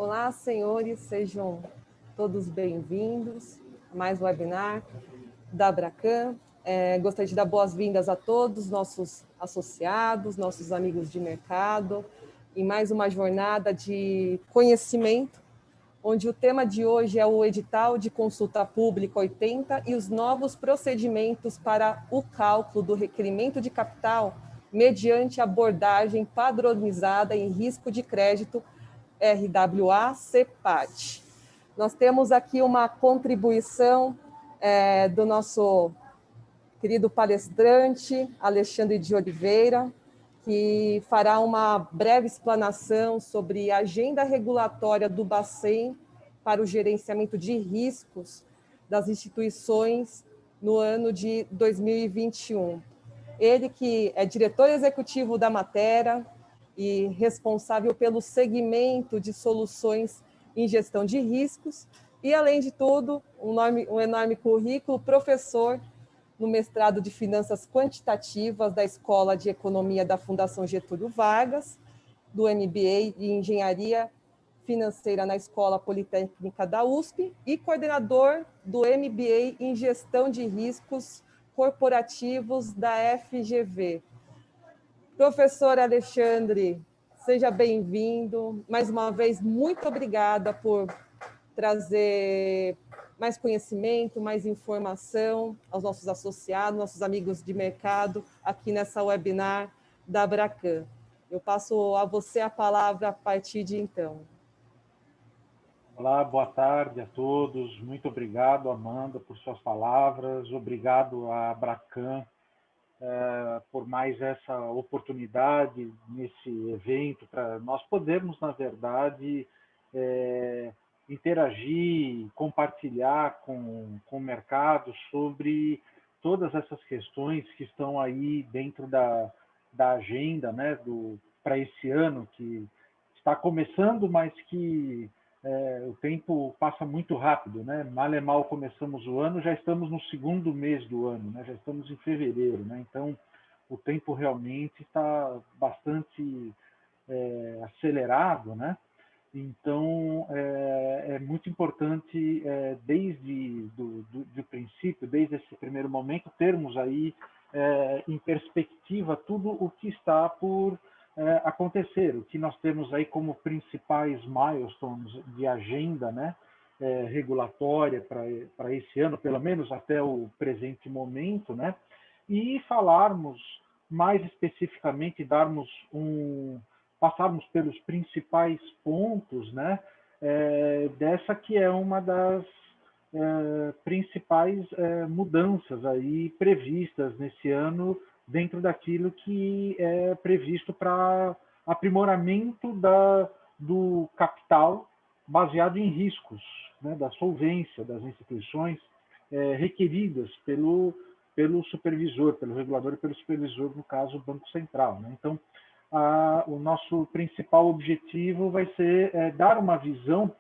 Olá, senhores, sejam todos bem-vindos a mais um webinar da Abracan. Gostaria de dar boas-vindas a todos nossos associados, nossos amigos de mercado, em mais uma jornada de conhecimento, onde o tema de hoje é o edital de consulta pública 80 e os novos procedimentos para o cálculo do requerimento de capital mediante abordagem padronizada em risco de crédito RWA-CPAD. Nós temos aqui uma contribuição do nosso querido palestrante, Alexandre de Oliveira, que fará uma breve explanação sobre a agenda regulatória do Bacen para o gerenciamento de riscos das instituições no ano de 2021. Ele que é diretor executivo da Matera e responsável pelo segmento de soluções em gestão de riscos e, além de tudo, um enorme currículo, professor no mestrado de Finanças Quantitativas da Escola de Economia da Fundação Getúlio Vargas, do MBA em Engenharia Financeira na Escola Politécnica da USP e coordenador do MBA em Gestão de Riscos Corporativos da FGV. Professor Alexandre, seja bem-vindo. Mais uma vez, muito obrigada por trazer mais conhecimento, mais informação aos nossos associados, nossos amigos de mercado, aqui nessa webinar da Abracan. Eu passo a você a palavra a partir de então. Olá, boa tarde a todos. Muito obrigado, Amanda, por suas palavras. Obrigado à Abracan por mais essa oportunidade nesse evento, para nós podermos, na verdade, interagir, compartilhar com o mercado sobre todas essas questões que estão aí dentro da agenda, né, para esse ano, que está começando, mas que o tempo passa muito rápido, né? Mal e mal começamos o ano, já estamos no segundo mês do ano, né? Já estamos em fevereiro, né? Então, o tempo realmente está bastante acelerado, né? Então, é muito importante, desde do princípio, desde esse primeiro momento, termos aí em perspectiva tudo o que está por acontecer, o que nós temos aí como principais milestones de agenda, né, regulatória para esse ano, pelo menos até o presente momento, né, e falarmos mais especificamente, passarmos pelos principais pontos, né, dessa que é uma das principais mudanças aí previstas nesse ano dentro daquilo que é previsto para aprimoramento do capital baseado em riscos, né, da solvência das instituições requeridas pelo supervisor, pelo regulador e pelo supervisor, no caso, o Banco Central, né? Então, o nosso principal objetivo vai ser dar uma visão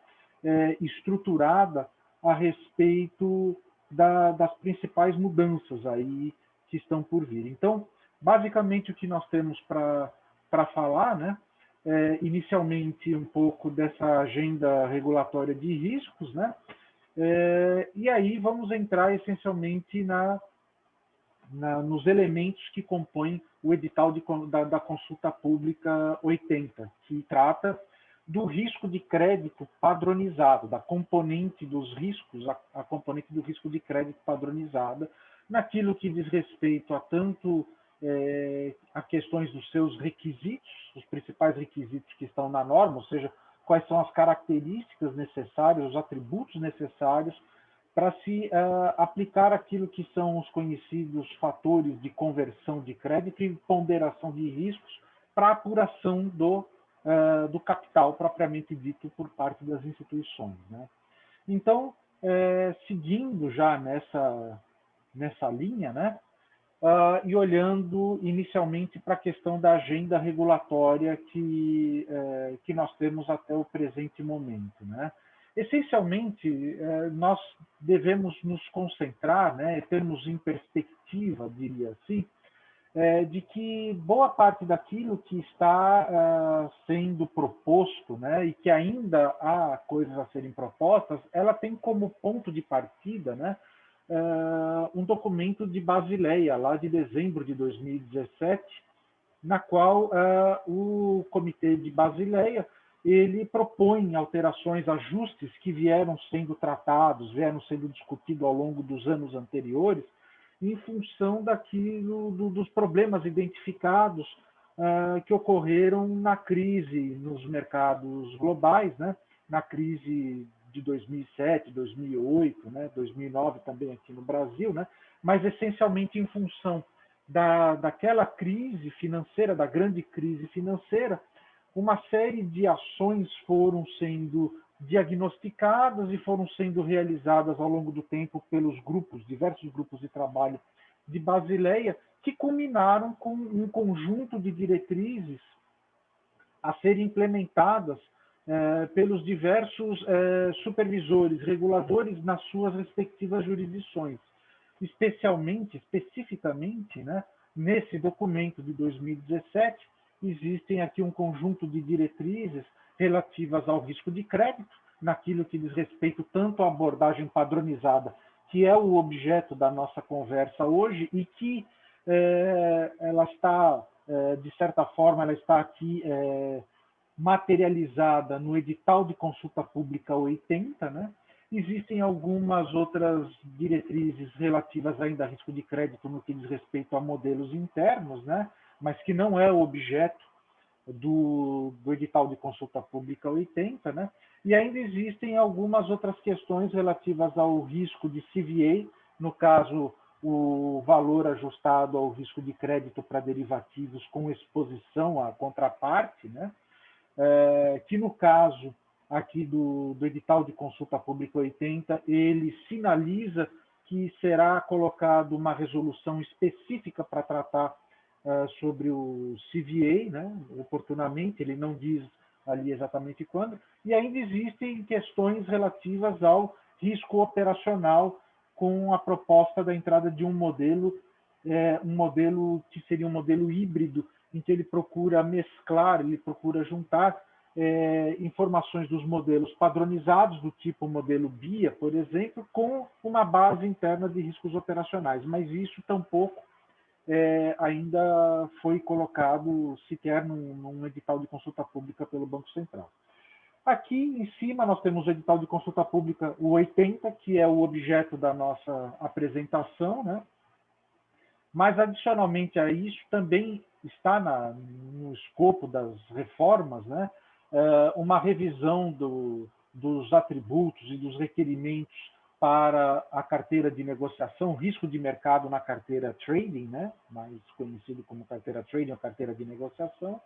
estruturada a respeito das principais mudanças aí que estão por vir. Então, basicamente, o que nós temos para falar, né, inicialmente um pouco dessa agenda regulatória de riscos, né, e aí vamos entrar essencialmente nos elementos que compõem o edital da consulta pública 80, que trata do risco de crédito padronizado, da componente dos riscos, a componente do risco de crédito padronizada, naquilo que diz respeito a tanto a questões dos seus requisitos, os principais requisitos que estão na norma, ou seja, quais são as características necessárias, os atributos necessários para se aplicar aquilo que são os conhecidos fatores de conversão de crédito e ponderação de riscos para a apuração do capital propriamente dito por parte das instituições, né? Então, seguindo já nessa linha, né, e olhando inicialmente para a questão da agenda regulatória que nós temos até o presente momento, né? Essencialmente, nós devemos nos concentrar, né, termos em perspectiva, diria assim, de que boa parte daquilo que está sendo proposto, né, e que ainda há coisas a serem propostas, ela tem como ponto de partida, né, um documento de Basileia, lá de dezembro de 2017, na qual o Comitê de Basileia ele propõe alterações, ajustes que vieram sendo tratados, vieram sendo discutidos ao longo dos anos anteriores, em função dos problemas identificados que ocorreram na crise nos mercados globais, né? Na crise de 2007, 2008, né? 2009 também aqui no Brasil, né? Mas essencialmente em função daquela crise financeira, da grande crise financeira, uma série de ações foram sendo diagnosticadas e foram sendo realizadas ao longo do tempo pelos grupos, diversos grupos de trabalho de Basileia, que culminaram com um conjunto de diretrizes a serem implementadas pelos diversos supervisores, reguladores nas suas respectivas jurisdições. Especificamente, né, nesse documento de 2017, existem aqui um conjunto de diretrizes relativas ao risco de crédito, naquilo que diz respeito tanto à abordagem padronizada, que é o objeto da nossa conversa hoje, e que ela está, de certa forma, ela está aqui materializada no edital de consulta pública 80, né? Existem algumas outras diretrizes relativas ainda a risco de crédito no que diz respeito a modelos internos, né? Mas que não é o objeto do edital de consulta pública 80, né? E ainda existem algumas outras questões relativas ao risco de CVA, no caso, o valor ajustado ao risco de crédito para derivativos com exposição à contraparte, né? Que no caso aqui do edital de consulta pública 80, ele sinaliza que será colocado uma resolução específica para tratar sobre o CVA, né, oportunamente, ele não diz ali exatamente quando, e ainda existem questões relativas ao risco operacional com a proposta da entrada de um modelo que seria um modelo híbrido, em que ele procura mesclar, ele procura juntar informações dos modelos padronizados, do tipo modelo BIA, por exemplo, com uma base interna de riscos operacionais, mas isso tampouco ainda foi colocado sequer num edital de consulta pública pelo Banco Central. Aqui em cima nós temos o edital de consulta pública, o 80, que é o objeto da nossa apresentação, né? Mas, adicionalmente a isso, também está no escopo das reformas, né, uma revisão dos atributos e dos requerimentos para a carteira de negociação, risco de mercado na carteira trading, né, mais conhecido como carteira trading ou carteira de negociação.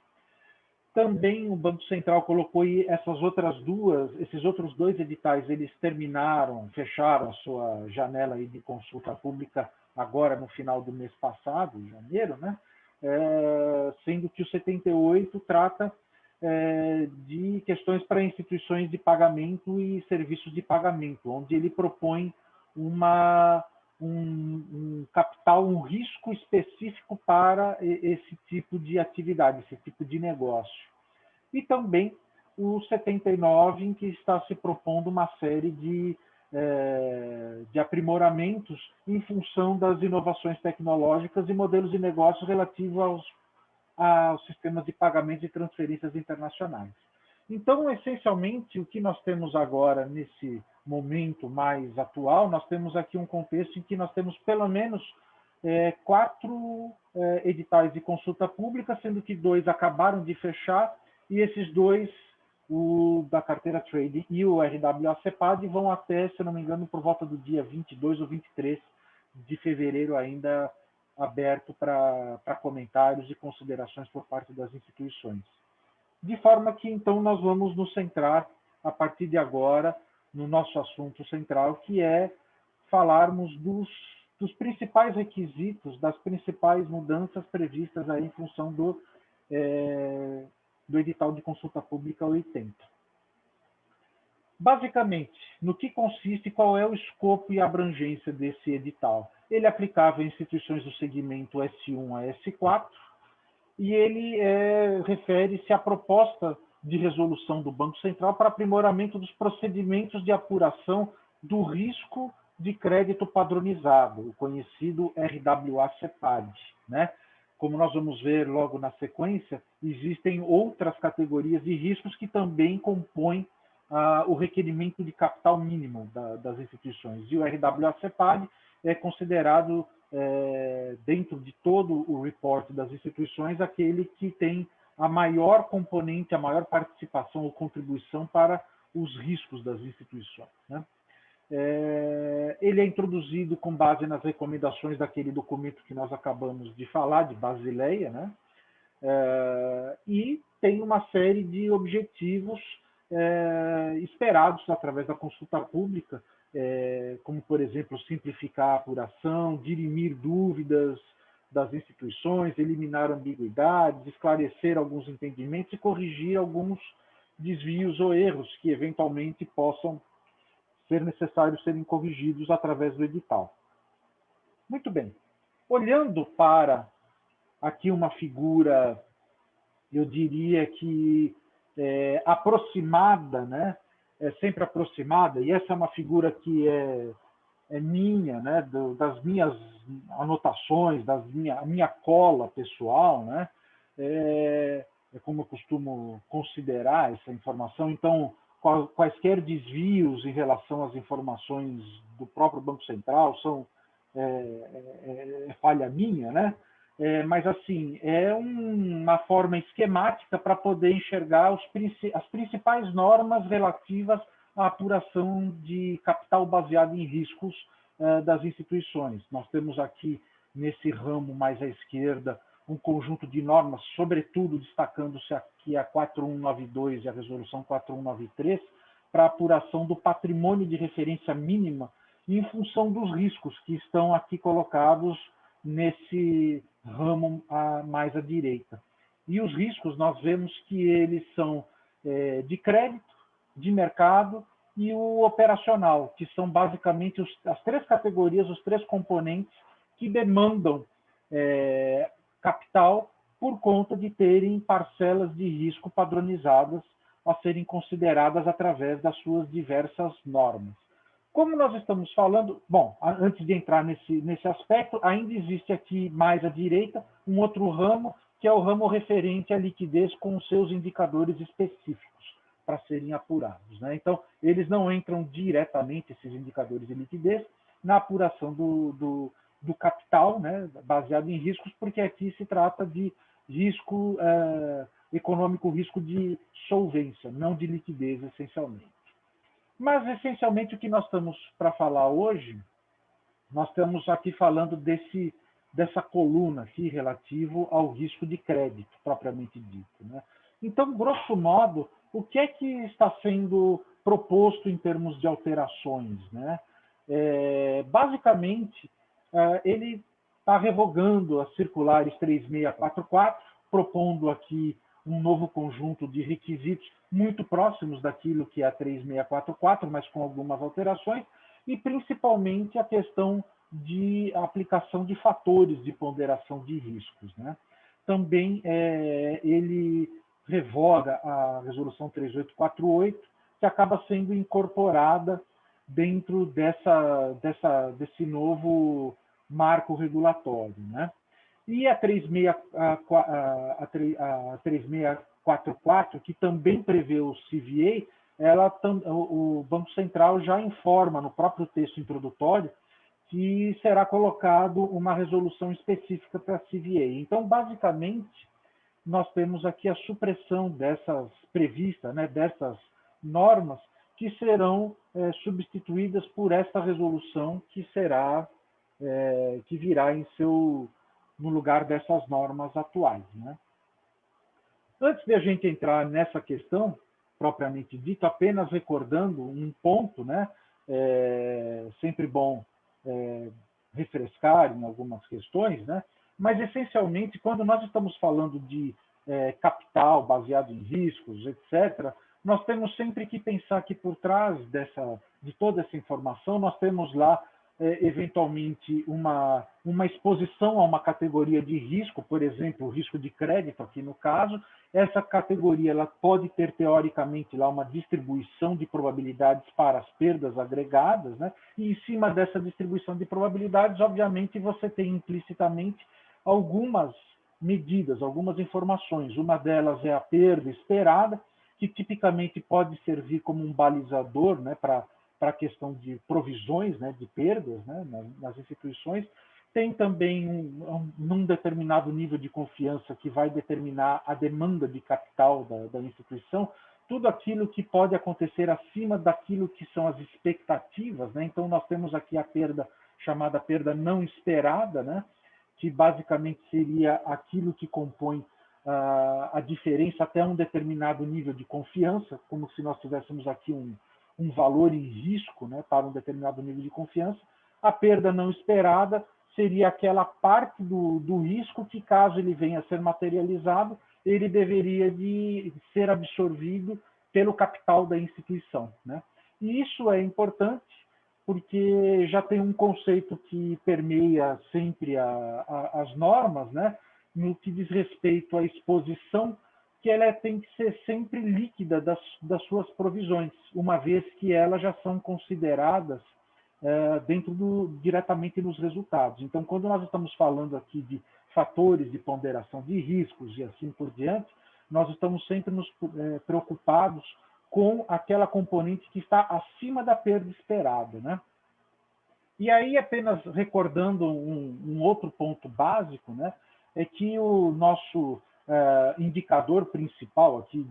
Também o Banco Central colocou esses outros dois editais, eles fecharam a sua janela aí de consulta pública agora no final do mês passado, em janeiro, né? Sendo que o 78 trata de questões para instituições de pagamento e serviços de pagamento, onde ele propõe um capital, um risco específico para esse tipo de atividade, esse tipo de negócio. E também o 79, em que está se propondo uma série de aprimoramentos em função das inovações tecnológicas e modelos de negócio relativos aos sistemas de pagamentos e transferências internacionais. Então, essencialmente, o que nós temos agora, nesse momento mais atual, nós temos aqui um contexto em que nós temos pelo menos 4 editais de consulta pública, sendo que 2 acabaram de fechar, e esses 2, o da carteira trading e o RWA-CEPAD, vão até, se não me engano, por volta do dia 22 ou 23 de fevereiro, ainda aberto para comentários e considerações por parte das instituições. De forma que, então, nós vamos nos centrar, a partir de agora, no nosso assunto central, que é falarmos dos principais requisitos, das principais mudanças previstas aí em função do edital de consulta pública 80. Basicamente, no que consiste, qual é o escopo e a abrangência desse edital? ele é aplicável em instituições do segmento S1 a S4, e ele refere-se à proposta de resolução do Banco Central para aprimoramento dos procedimentos de apuração do risco de crédito padronizado, o conhecido RWA-CEPAD, né? Como nós vamos ver logo na sequência, existem outras categorias de riscos que também compõem o requerimento de capital mínimo das instituições. E o RWA-CEPAD é considerado, dentro de todo o report das instituições, aquele que tem a maior componente, a maior participação ou contribuição para os riscos das instituições, né? Ele é introduzido com base nas recomendações daquele documento que nós acabamos de falar, de Basileia, né? E tem uma série de objetivos esperados através da consulta pública, como, por exemplo, simplificar a apuração, dirimir dúvidas das instituições, eliminar ambiguidades, esclarecer alguns entendimentos e corrigir alguns desvios ou erros que, eventualmente, possam ser necessários serem corrigidos através do edital. Muito bem. Olhando para aqui uma figura, eu diria que aproximada, né? Sempre aproximada, e essa é uma figura que é minha, né? Das minhas anotações, minha cola pessoal, né? É como eu costumo considerar essa informação. Então, quaisquer desvios em relação às informações do próprio Banco Central são falha minha, né? Mas, assim, é uma forma esquemática para poder enxergar as principais normas relativas à apuração de capital baseado em riscos das instituições. Nós temos aqui, nesse ramo mais à esquerda, um conjunto de normas, sobretudo destacando-se aqui a 4192 e a resolução 4193, para a apuração do patrimônio de referência mínima em função dos riscos que estão aqui colocados nesse ramo mais à direita. E os riscos, nós vemos que eles são de crédito, de mercado e o operacional, que são basicamente as três categorias, os três componentes que demandam capital por conta de terem parcelas de risco padronizadas a serem consideradas através das suas diversas normas. Como nós estamos falando, bom, antes de entrar nesse aspecto, ainda existe aqui mais à direita um outro ramo, que é o ramo referente à liquidez com os seus indicadores específicos para serem apurados, né? Então, eles não entram diretamente, esses indicadores de liquidez, na apuração do capital, né, baseado em riscos, porque aqui se trata de risco econômico, risco de solvência, não de liquidez, essencialmente. Mas, essencialmente, o que nós estamos para falar hoje, nós estamos aqui falando dessa coluna aqui relativo ao risco de crédito, propriamente dito, né? Então, grosso modo, o que é que está sendo proposto em termos de alterações, né? Basicamente, ele está revogando as circulares 3644, propondo aqui um novo conjunto de requisitos muito próximos daquilo que é a 3644, mas com algumas alterações, e principalmente a questão de aplicação de fatores de ponderação de riscos, né? Também ele revoga a resolução 3848, que acaba sendo incorporada dentro desse novo marco regulatório, né? E a 3644, que também prevê o CVA, o Banco Central já informa no próprio texto introdutório que será colocado uma resolução específica para a CVA. Então, basicamente, nós temos aqui a supressão dessas previstas, né, dessas normas, que serão substituídas por esta resolução que virá no lugar dessas normas atuais, né? Antes de a gente entrar nessa questão, propriamente dito, apenas recordando um ponto, né? Sempre bom refrescar em algumas questões, né? Mas, essencialmente, quando nós estamos falando de capital baseado em riscos, etc., nós temos sempre que pensar que por trás de toda essa informação, nós temos lá eventualmente, uma exposição a uma categoria de risco, por exemplo, o risco de crédito, aqui no caso. Essa categoria ela pode ter, teoricamente, lá uma distribuição de probabilidades para as perdas agregadas, né? E em cima dessa distribuição de probabilidades, obviamente, você tem implicitamente algumas medidas, algumas informações. Uma delas é a perda esperada, que tipicamente pode servir como um balizador, né, para a questão de provisões, né, de perdas, né, nas instituições. Tem também num determinado nível de confiança que vai determinar a demanda de capital da instituição, tudo aquilo que pode acontecer acima daquilo que são as expectativas, né? Então, nós temos aqui a perda chamada perda não esperada, né? Que basicamente seria aquilo que compõe a diferença até um determinado nível de confiança, como se nós tivéssemos aqui um valor em risco, né, para um determinado nível de confiança. A perda não esperada seria aquela parte do risco que, caso ele venha a ser materializado, ele deveria de ser absorvido pelo capital da instituição, né? E isso é importante porque já tem um conceito que permeia sempre as normas, né? No que diz respeito à exposição, que ela tem que ser sempre líquida das suas provisões, uma vez que elas já são consideradas diretamente nos resultados. Então, quando nós estamos falando aqui de fatores de ponderação de riscos e assim por diante, nós estamos sempre nos preocupados com aquela componente que está acima da perda esperada, né? E aí, apenas recordando um outro ponto básico, né, é que o nosso indicador principal aqui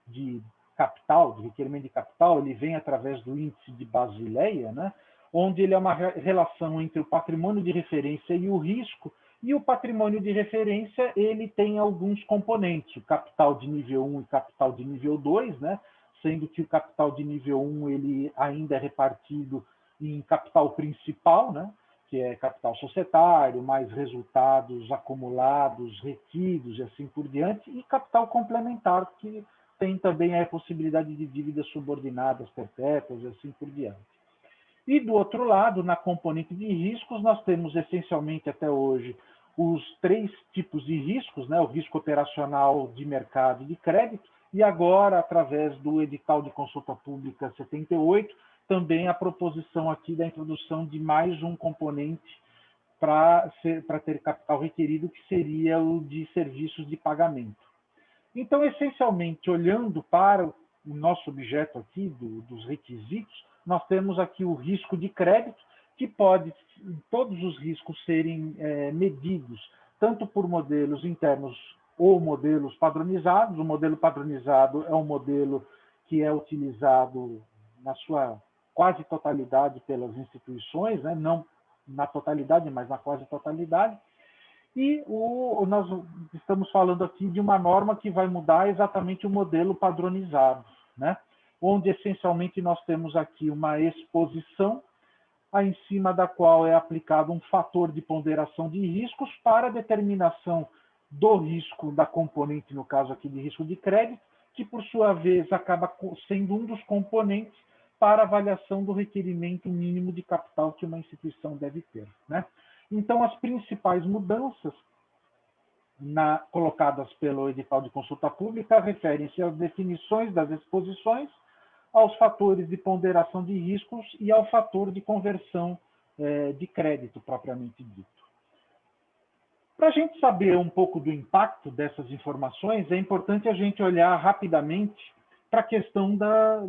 de capital, de requerimento de capital, ele vem através do índice de Basileia, né, onde ele é uma relação entre o patrimônio de referência e o risco, e o patrimônio de referência ele tem alguns componentes, o capital de nível 1 e capital de nível 2, né, sendo que o capital de nível 1 ele ainda é repartido em capital principal, né, que é capital societário, mais resultados acumulados, retidos e assim por diante, e capital complementar, que tem também a possibilidade de dívidas subordinadas perpétuas e assim por diante. E do outro lado, na componente de riscos, nós temos essencialmente até hoje os 3 tipos de riscos, né, o risco operacional de mercado e de crédito, e agora, através do edital de consulta pública 78, também a proposição aqui da introdução de mais um componente para ter capital requerido, que seria o de serviços de pagamento. Então, essencialmente, olhando para o nosso objeto aqui dos requisitos, nós temos aqui o risco de crédito, que pode todos os riscos serem medidos, tanto por modelos internos ou modelos padronizados. O modelo padronizado é um modelo que é utilizado na sua quase totalidade pelas instituições, né? Não na totalidade, mas na quase totalidade. E nós estamos falando aqui de uma norma que vai mudar exatamente o modelo padronizado, né? Onde essencialmente nós temos aqui uma exposição em cima da qual é aplicado um fator de ponderação de riscos para a determinação do risco da componente, no caso aqui de risco de crédito, que por sua vez acaba sendo um dos componentes para avaliação do requerimento mínimo de capital que uma instituição deve ter, né? Então, as principais mudanças colocadas pelo edital de consulta pública referem-se às definições das exposições, aos fatores de ponderação de riscos e ao fator de conversão de crédito, propriamente dito. Para a gente saber um pouco do impacto dessas informações, é importante a gente olhar rapidamente para a questão da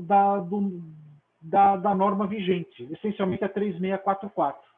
norma vigente, essencialmente a 3644.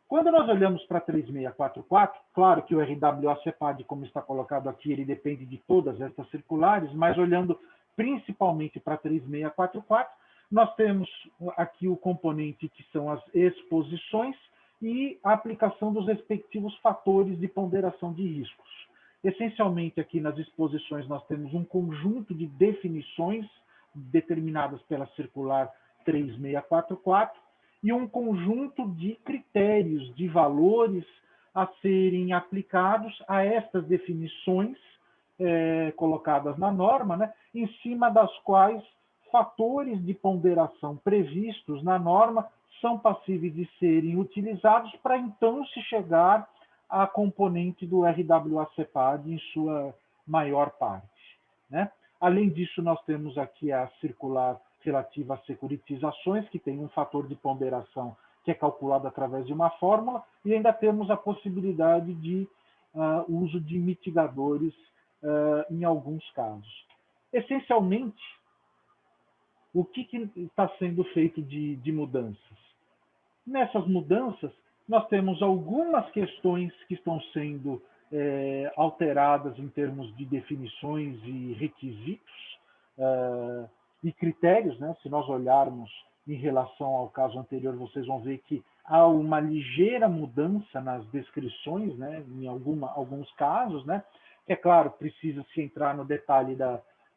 Quando nós olhamos para a 3644, claro que o RWA-CEPAD, como está colocado aqui, ele depende de todas essas circulares, mas olhando principalmente para a 3644, nós temos aqui o componente que são as exposições e a aplicação dos respectivos fatores de ponderação de riscos. Essencialmente, aqui nas exposições, nós temos um conjunto de definições determinadas pela circular 3644 e um conjunto de critérios, de valores a serem aplicados a estas definições colocadas na norma, né, em cima das quais fatores de ponderação previstos na norma são passíveis de serem utilizados para então se chegar à componente do RWA-CEPAD em sua maior parte, né? Além disso, nós temos aqui a circular relativa às securitizações, que tem um fator de ponderação que é calculado através de uma fórmula, e ainda temos a possibilidade de uso de mitigadores em alguns casos. Essencialmente, o que está sendo feito de mudanças? Nessas mudanças, nós temos algumas questões que estão sendo alteradas em termos de definições e requisitos e critérios, né? Se nós olharmos em relação ao caso anterior, vocês vão ver que há uma ligeira mudança nas descrições, né? Em alguns casos, né? Que, é claro, precisa se entrar no detalhe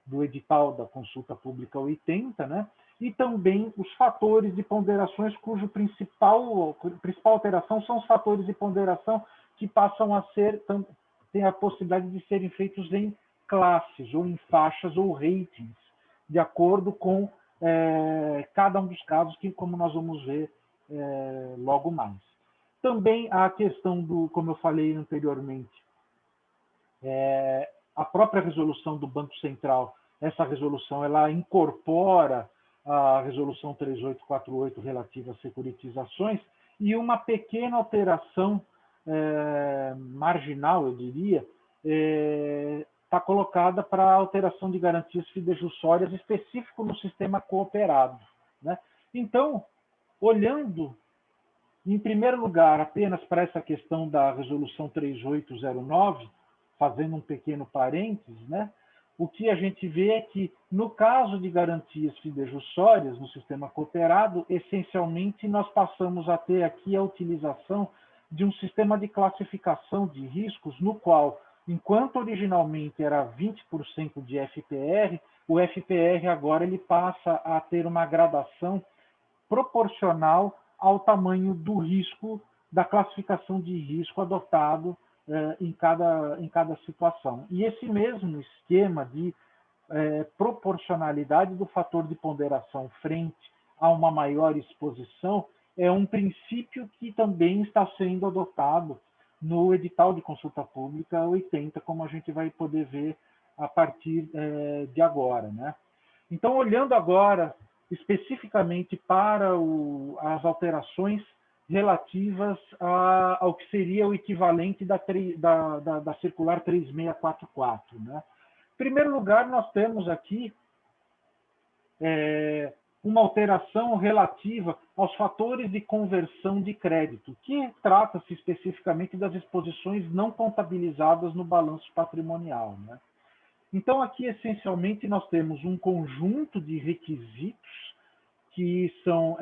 do edital da consulta pública 80, né? E também os fatores de ponderações, cuja principal alteração são os fatores de ponderação que passam a ser, tem a possibilidade de serem feitos em classes, ou em faixas, ou ratings, de acordo com cada um dos casos, que, como nós vamos ver logo mais. Também a questão como eu falei anteriormente, a própria resolução do Banco Central, essa resolução ela incorpora a resolução 3848 relativa às securitizações e uma pequena alteração marginal, eu diria, está colocada para a alteração de garantias fidejussórias específico no sistema cooperado, né? Então, olhando, em primeiro lugar, apenas para essa questão da resolução 3809, fazendo um pequeno parênteses, né? O que a gente vê é que, no caso de garantias fidejussórias no sistema cooperado, essencialmente nós passamos a ter aqui a utilização de um sistema de classificação de riscos, no qual, enquanto originalmente era 20% de FPR, o FPR agora ele passa a ter uma gradação proporcional ao tamanho do risco, da classificação de risco adotado em cada situação. E esse mesmo esquema de proporcionalidade do fator de ponderação frente a uma maior exposição é um princípio que também está sendo adotado no edital de consulta pública 80, como a gente vai poder ver a partir de agora, né? Então, olhando agora especificamente para as alterações relativas ao que seria o equivalente da circular 3644, né? Em primeiro lugar, nós temos aqui uma alteração relativa aos fatores de conversão de crédito, que trata-se especificamente das exposições não contabilizadas no balanço patrimonial, né? Então, aqui, essencialmente, nós temos um conjunto de requisitos que são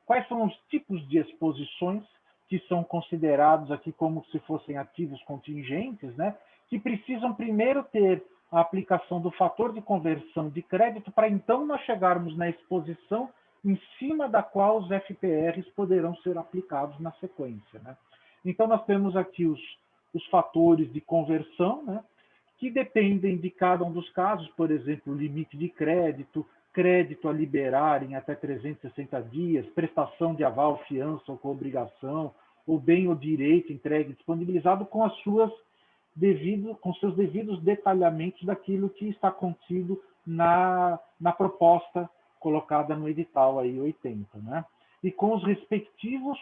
quais são os tipos de exposições que são considerados aqui como se fossem ativos contingentes, né? Que precisam primeiro ter a aplicação do fator de conversão de crédito para então nós chegarmos na exposição em cima da qual os FPRs poderão ser aplicados na sequência, né? Então, nós temos aqui os fatores de conversão, né? Que dependem de cada um dos casos, por exemplo, limite de crédito, crédito a liberar em até 360 dias, prestação de aval, fiança ou coobrigação, ou bem ou direito entregue disponibilizado com seus devidos detalhamentos daquilo que está contido na proposta colocada no edital aí 80, né? E com os respectivos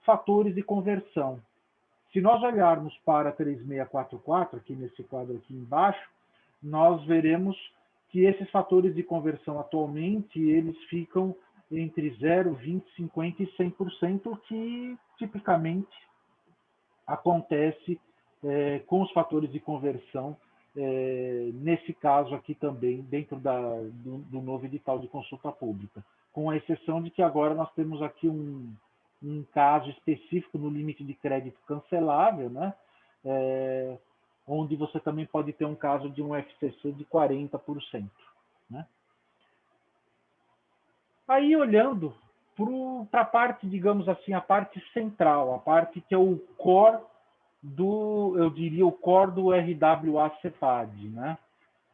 fatores de conversão. Se nós olharmos para 3644, aqui nesse quadro aqui embaixo, nós veremos que esses fatores de conversão atualmente, eles ficam entre 0, 20, 50 e 100%, que tipicamente acontece com os fatores de conversão, nesse caso aqui também, dentro do novo edital de consulta pública, com a exceção de que agora nós temos aqui um caso específico no limite de crédito cancelável, né? Onde você também pode ter um caso de um FCC de 40%. Né? Aí, olhando para a parte, digamos assim, a parte central, a parte que é o core eu diria, o core do RWA-CEPAD, né?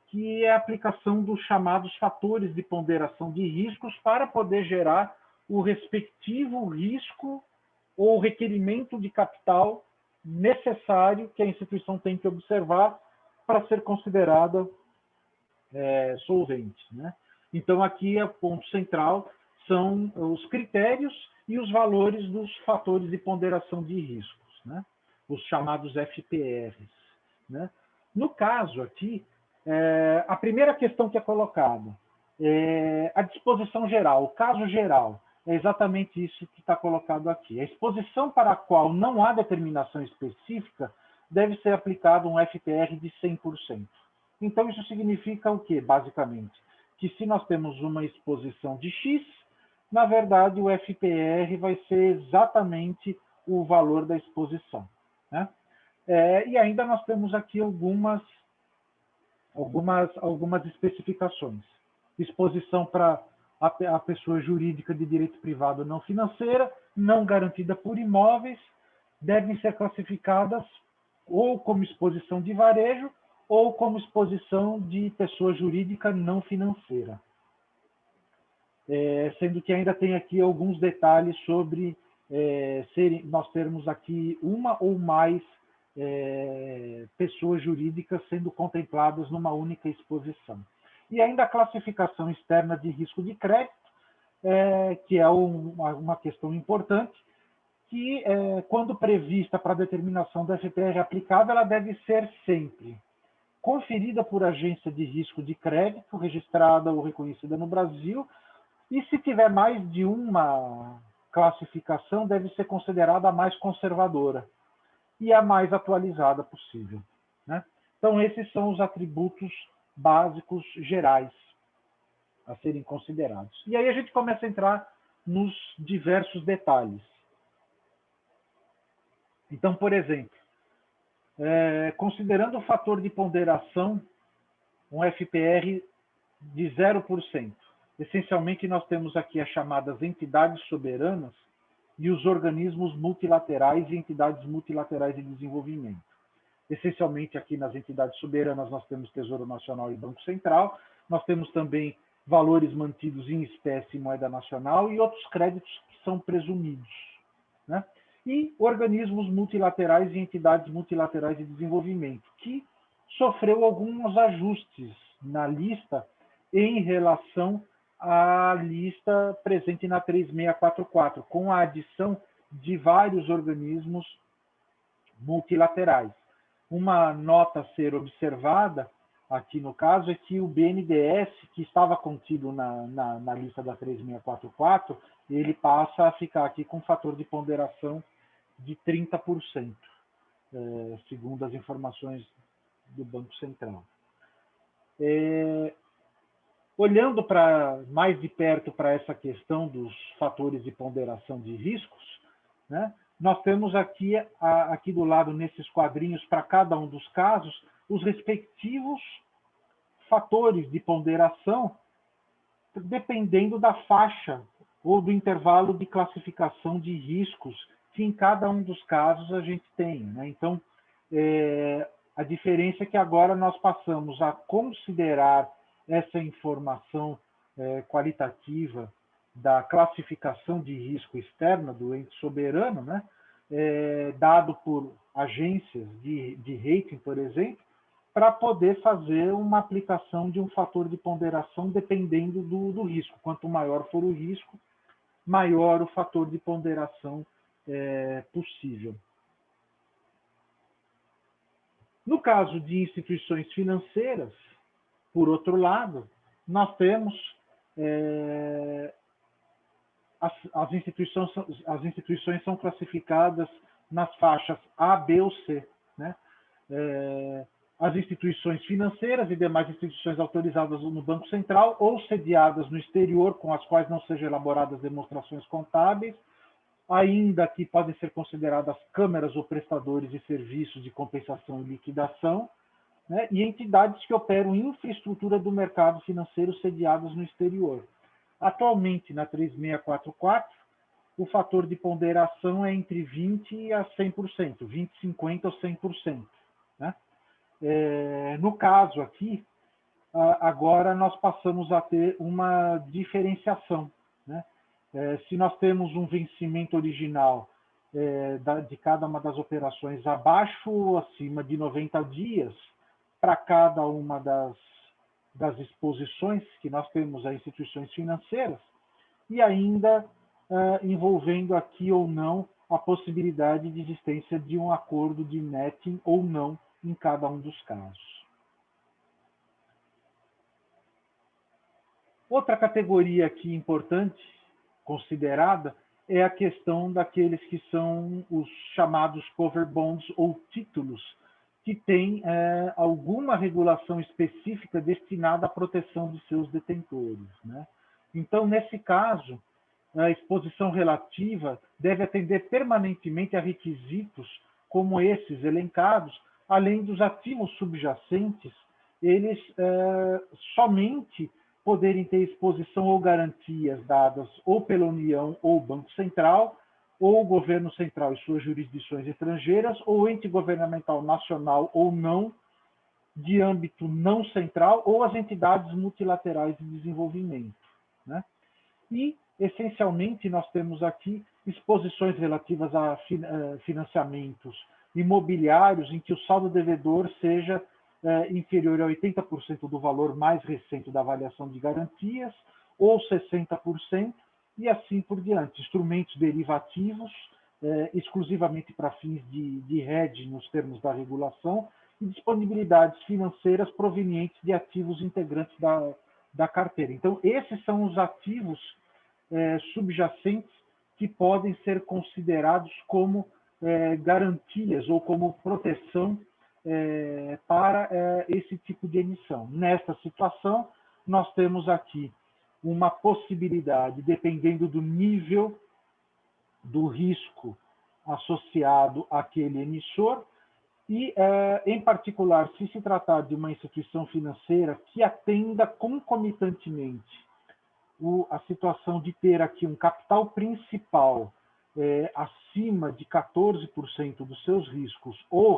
Que é a aplicação dos chamados fatores de ponderação de riscos para poder gerar o respectivo risco ou requerimento de capital necessário que a instituição tem que observar para ser considerada solvente, né? Então, aqui o ponto central são os critérios e os valores dos fatores de ponderação de riscos, né? Os chamados FPRs, né? No caso aqui, a primeira questão que é colocada é a disposição geral, o caso geral. É exatamente isso que está colocado aqui. A exposição para a qual não há determinação específica deve ser aplicado um FPR de 100%. Então, isso significa o quê, basicamente? Que se nós temos uma exposição de X, na verdade, o FPR vai ser exatamente o valor da exposição, né? E ainda nós temos aqui algumas especificações. Exposição para a pessoa jurídica de direito privado não financeira, não garantida por imóveis, devem ser classificadas ou como exposição de varejo ou como exposição de pessoa jurídica não financeira. Sendo que ainda tem aqui alguns detalhes sobre nós termos aqui uma ou mais pessoas jurídicas sendo contempladas numa única exposição. E ainda a classificação externa de risco de crédito, que é uma questão importante, que, quando prevista para a determinação da FPR aplicável, ela deve ser sempre conferida por agência de risco de crédito, registrada ou reconhecida no Brasil, e se tiver mais de uma classificação, deve ser considerada a mais conservadora e a mais atualizada possível, né? Então, esses são os atributos básicos gerais a serem considerados. E aí a gente começa a entrar nos diversos detalhes. Então, por exemplo, considerando o fator de ponderação, um FPR de 0%. Essencialmente, nós temos aqui as chamadas entidades soberanas e os organismos multilaterais e entidades multilaterais de desenvolvimento. Essencialmente, aqui nas entidades soberanas, nós temos Tesouro Nacional e Banco Central, nós temos também valores mantidos em espécie e moeda nacional e outros créditos que são presumidos, né? E organismos multilaterais e entidades multilaterais de desenvolvimento, que sofreu alguns ajustes na lista em relação à lista presente na 3644, com a adição de vários organismos multilaterais. Uma nota a ser observada aqui no caso é que o BNDES, que estava contido na lista da 3644, ele passa a ficar aqui com um fator de ponderação de 30%, segundo as informações do Banco Central. Olhando mais de perto para essa questão dos fatores de ponderação de riscos, né, nós temos aqui do lado, nesses quadrinhos, para cada um dos casos, os respectivos fatores de ponderação, dependendo da faixa ou do intervalo de classificação de riscos que em cada um dos casos a gente tem, né? Então, a diferença é que agora nós passamos a considerar essa informação qualitativa da classificação de risco externa do ente soberano, né? Dado por agências de rating, por exemplo, para poder fazer uma aplicação de um fator de ponderação dependendo do risco. Quanto maior for o risco, maior o fator de ponderação possível. No caso de instituições financeiras, por outro lado, nós temos as instituições são classificadas nas faixas A, B ou C, né? As instituições financeiras e demais instituições autorizadas no Banco Central ou sediadas no exterior, com as quais não sejam elaboradas demonstrações contábeis, ainda que podem ser consideradas câmeras ou prestadores de serviços de compensação e liquidação, né? E entidades que operam infraestrutura do mercado financeiro sediadas no exterior. Atualmente, na 3644, o fator de ponderação é entre 20% a 100%, 20%, 50% ou 100%. Né? No caso aqui, agora nós passamos a ter uma diferenciação, né? Se nós temos um vencimento original de cada uma das operações abaixo ou acima de 90 dias, para cada uma das exposições que nós temos a instituições financeiras, e ainda envolvendo aqui ou não a possibilidade de existência de um acordo de netting ou não em cada um dos casos. Outra categoria aqui importante, considerada, é a questão daqueles que são os chamados cover bonds ou títulos, que têm alguma regulação específica destinada à proteção de seus detentores, né? Então, nesse caso, a exposição relativa deve atender permanentemente a requisitos como esses elencados, além dos ativos subjacentes, eles somente poderem ter exposição ou garantias dadas ou pela União ou Banco Central, ou o governo central e suas jurisdições estrangeiras, ou ente governamental nacional ou não, de âmbito não central, ou as entidades multilaterais de desenvolvimento, né? E, essencialmente, nós temos aqui exposições relativas a financiamentos imobiliários em que o saldo devedor seja inferior a 80% do valor mais recente da avaliação de garantias, ou 60%, e assim por diante. Instrumentos derivativos, exclusivamente para fins de hedge nos termos da regulação, e disponibilidades financeiras provenientes de ativos integrantes da carteira. Então, esses são os ativos subjacentes que podem ser considerados como garantias ou como proteção para esse tipo de emissão. Nesta situação, nós temos aqui uma possibilidade, dependendo do nível do risco associado àquele emissor, e, em particular, se tratar de uma instituição financeira que atenda concomitantemente a situação de ter aqui um capital principal acima de 14% dos seus riscos, ou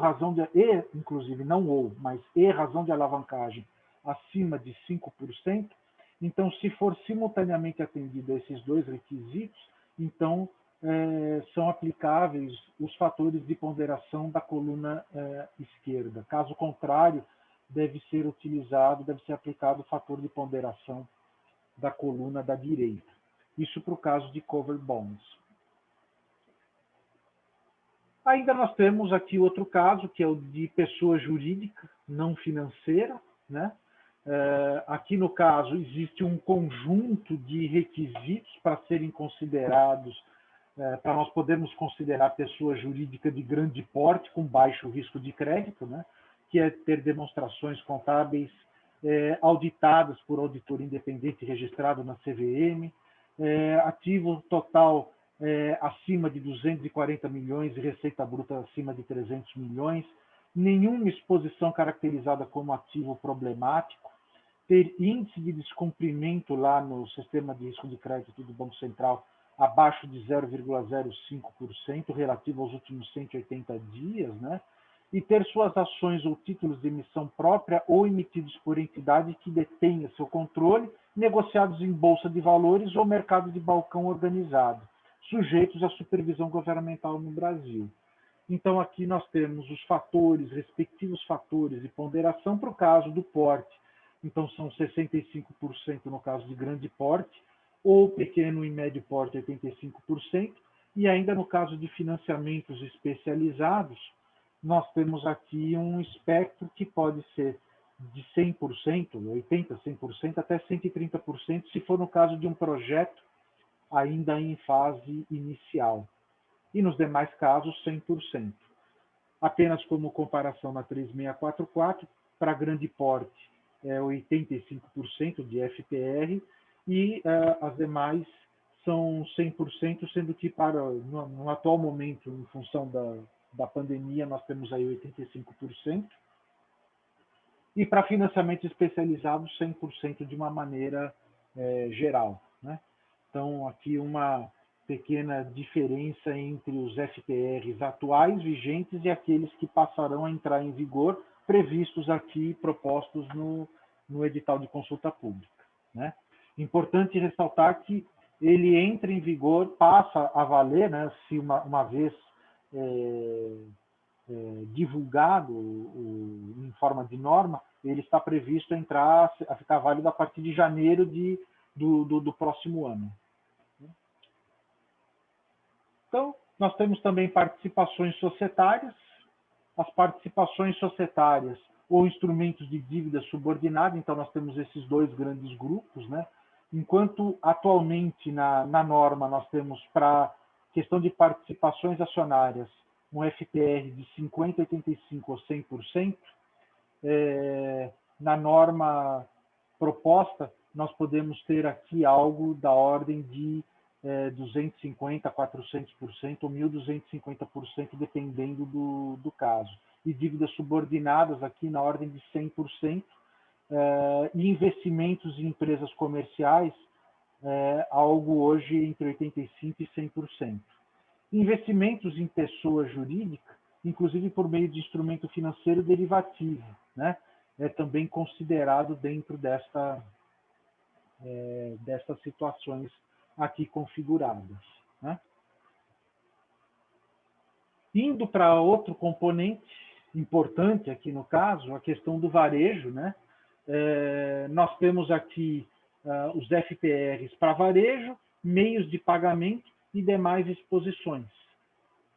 inclusive não mas razão de alavancagem acima de 5%, então, se for simultaneamente atendido a esses dois requisitos, então são aplicáveis os fatores de ponderação da coluna esquerda. Caso contrário, deve ser aplicado o fator de ponderação da coluna da direita. Isso para o caso de cover bonds. Ainda nós temos aqui outro caso, que é o de pessoa jurídica não financeira, né? Aqui, no caso, existe um conjunto de requisitos para serem considerados, para nós podermos considerar pessoa jurídica de grande porte, com baixo risco de crédito, né? Que é ter demonstrações contábeis auditadas por auditor independente registrado na CVM, ativo total acima de 240 milhões e receita bruta acima de 300 milhões, nenhuma exposição caracterizada como ativo problemático, ter índice de descumprimento lá no sistema de risco de crédito do Banco Central abaixo de 0,05% relativo aos últimos 180 dias, né? E ter suas ações ou títulos de emissão própria ou emitidos por entidade que detenha seu controle, negociados em bolsa de valores ou mercado de balcão organizado, sujeitos à supervisão governamental no Brasil. Então, aqui nós temos os respectivos fatores de ponderação para o caso do porte. Então, são 65% no caso de grande porte, ou pequeno e médio porte, 85%, e ainda no caso de financiamentos especializados, nós temos aqui um espectro que pode ser de 100%, 80%, 100%, até 130%, se for no caso de um projeto ainda em fase inicial. E nos demais casos, 100%. Apenas como comparação na 3644, para grande porte, 85% de FPR, e as demais são 100%, sendo que no atual momento, em função da pandemia, nós temos aí 85%. E para financiamento especializado, 100% de uma maneira geral, né? Então, aqui uma pequena diferença entre os FPRs atuais, vigentes, e aqueles que passarão a entrar em vigor, previstos aqui, propostos no edital de consulta pública, né? Importante ressaltar que ele entra em vigor, passa a valer, né, se uma vez divulgado em forma de norma, ele está previsto a ficar válido a partir de janeiro do próximo ano. Então, nós temos também participações societárias. As participações societárias ou instrumentos de dívida subordinada, então nós temos esses dois grandes grupos, né? Enquanto atualmente na norma nós temos para questão de participações acionárias um FTR de 50%, 85% ou 100%, na norma proposta nós podemos ter aqui algo da ordem de 250%, 400% ou 1.250%, dependendo do caso. E dívidas subordinadas aqui na ordem de 100%, e investimentos em empresas comerciais, algo hoje entre 85% e 100%. Investimentos em pessoa jurídica, inclusive por meio de instrumento financeiro derivativo, né? É também considerado dentro destas situações aqui configuradas, né? Indo para outro componente importante aqui no caso, a questão do varejo, né? Nós temos aqui os FPRs para varejo, meios de pagamento e demais exposições.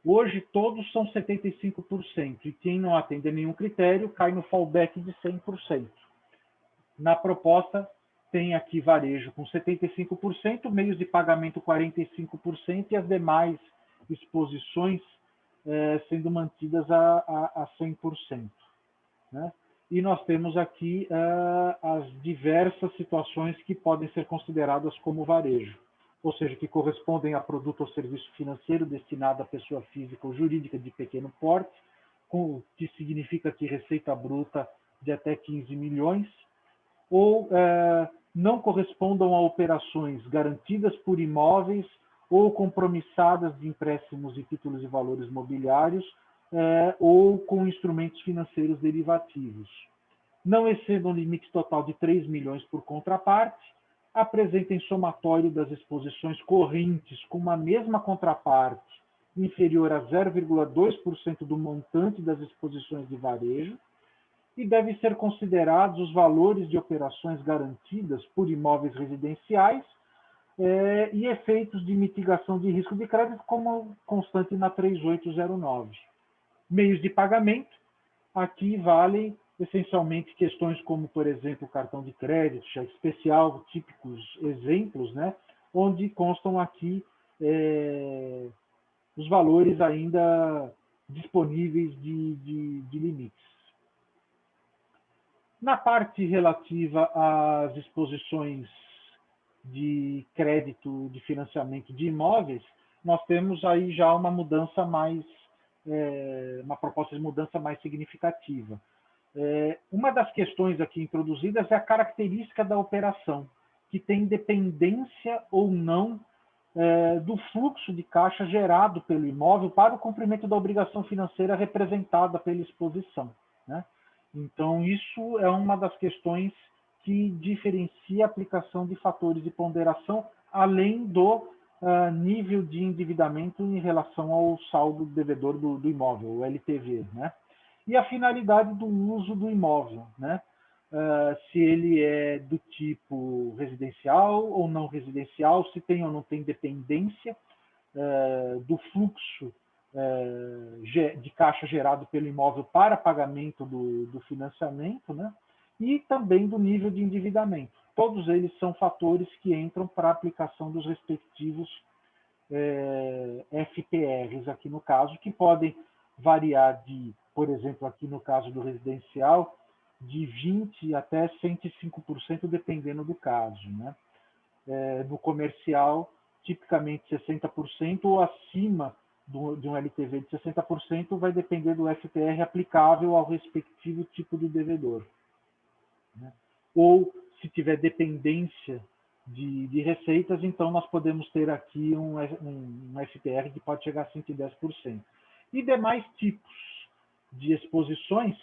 Hoje todos são 75%, e quem não atende a nenhum critério cai no fallback de 100%. Na proposta, tem aqui varejo com 75%, meios de pagamento 45% e as demais exposições sendo mantidas a 100%. Né? E nós temos aqui as diversas situações que podem ser consideradas como varejo, ou seja, que correspondem a produto ou serviço financeiro destinado à pessoa física ou jurídica de pequeno porte, que significa que receita bruta de até 15 milhões, ou não correspondam a operações garantidas por imóveis ou compromissadas de empréstimos e títulos e valores mobiliários, ou com instrumentos financeiros derivativos. Não excedam limite total de 3 milhões por contraparte, apresentem somatório das exposições correntes com uma mesma contraparte inferior a 0,2% do montante das exposições de varejo, e devem ser considerados os valores de operações garantidas por imóveis residenciais e efeitos de mitigação de risco de crédito, como constante na 3809. Meios de pagamento, aqui valem essencialmente questões como, por exemplo, cartão de crédito, cheque especial, típicos exemplos, né, onde constam aqui os valores ainda disponíveis de limites. Na parte relativa às exposições de crédito de financiamento de imóveis, nós temos aí já uma mudança uma proposta de mudança mais significativa. Uma das questões aqui introduzidas é a característica da operação, que tem dependência ou não do fluxo de caixa gerado pelo imóvel para o cumprimento da obrigação financeira representada pela exposição, né? Então, isso é uma das questões que diferencia a aplicação de fatores de ponderação, além do nível de endividamento em relação ao saldo devedor do imóvel, o LTV, né? E a finalidade do uso do imóvel, né? Se ele é do tipo residencial ou não residencial, se tem ou não tem dependência do fluxo de caixa gerado pelo imóvel para pagamento do financiamento, né? E também do nível de endividamento. Todos eles são fatores que entram para a aplicação dos respectivos FPRs, aqui no caso, que podem variar de, por exemplo, aqui no caso do residencial, de 20% até 105%, dependendo do caso, né? No comercial, tipicamente 60% ou acima de um LTV de 60%, vai depender do FPR aplicável ao respectivo tipo de devedor, né? Ou, se tiver dependência de receitas, então nós podemos ter aqui um FPR que pode chegar a 110%. E demais tipos de exposições